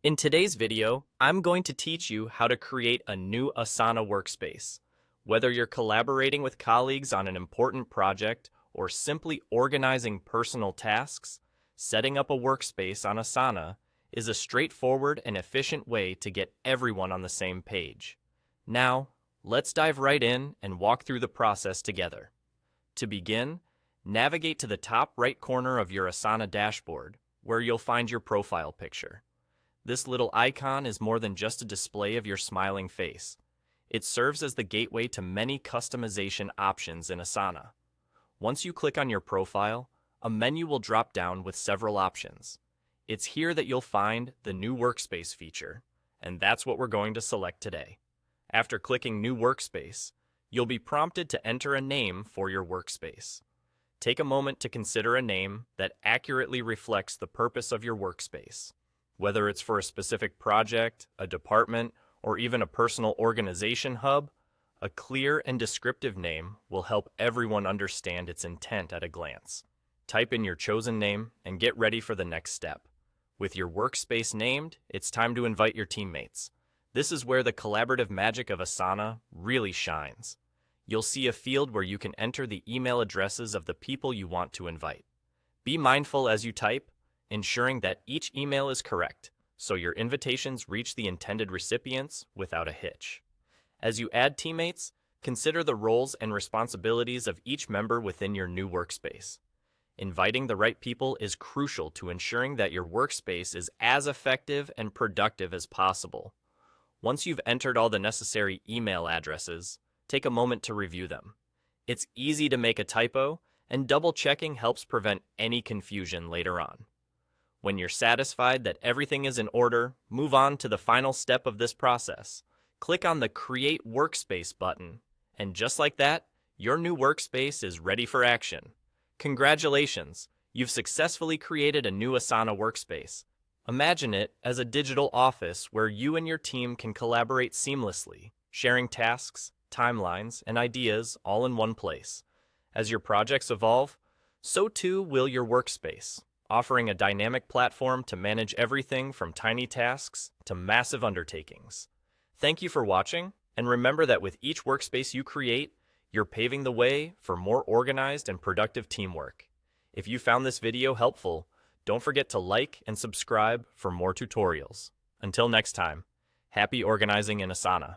In today's video, I'm going to teach you how to create a new Asana workspace. Whether you're collaborating with colleagues on an important project or simply organizing personal tasks, setting up a workspace on Asana is a straightforward and efficient way to get everyone on the same page. Now, let's dive right in and walk through the process together. To begin, navigate to the top right corner of your Asana dashboard, where you'll find your profile picture. This little icon is more than just a display of your smiling face. It serves as the gateway to many customization options in Asana. Once you click on your profile, a menu will drop down with several options. It's here that you'll find the New Workspace feature, and that's what we're going to select today. After clicking New Workspace, you'll be prompted to enter a name for your workspace. Take a moment to consider a name that accurately reflects the purpose of your workspace. Whether it's for a specific project, a department, or even a personal organization hub, a clear and descriptive name will help everyone understand its intent at a glance. Type in your chosen name and get ready for the next step. With your workspace named, it's time to invite your teammates. This is where the collaborative magic of Asana really shines. You'll see a field where you can enter the email addresses of the people you want to invite. Be mindful as you type, ensuring that each email is correct, so your invitations reach the intended recipients without a hitch. As you add teammates, consider the roles and responsibilities of each member within your new workspace. Inviting the right people is crucial to ensuring that your workspace is as effective and productive as possible. Once you've entered all the necessary email addresses, take a moment to review them. It's easy to make a typo, and double-checking helps prevent any confusion later on. When you're satisfied that everything is in order, move on to the final step of this process. Click on the Create Workspace button, and just like that, your new workspace is ready for action. Congratulations! You've successfully created a new Asana workspace. Imagine it as a digital office where you and your team can collaborate seamlessly, sharing tasks, timelines, and ideas all in one place. As your projects evolve, so too will your workspace, offering a dynamic platform to manage everything from tiny tasks to massive undertakings. Thank you for watching, and remember that with each workspace you create, you're paving the way for more organized and productive teamwork. If you found this video helpful, don't forget to like and subscribe for more tutorials. Until next time, happy organizing in Asana.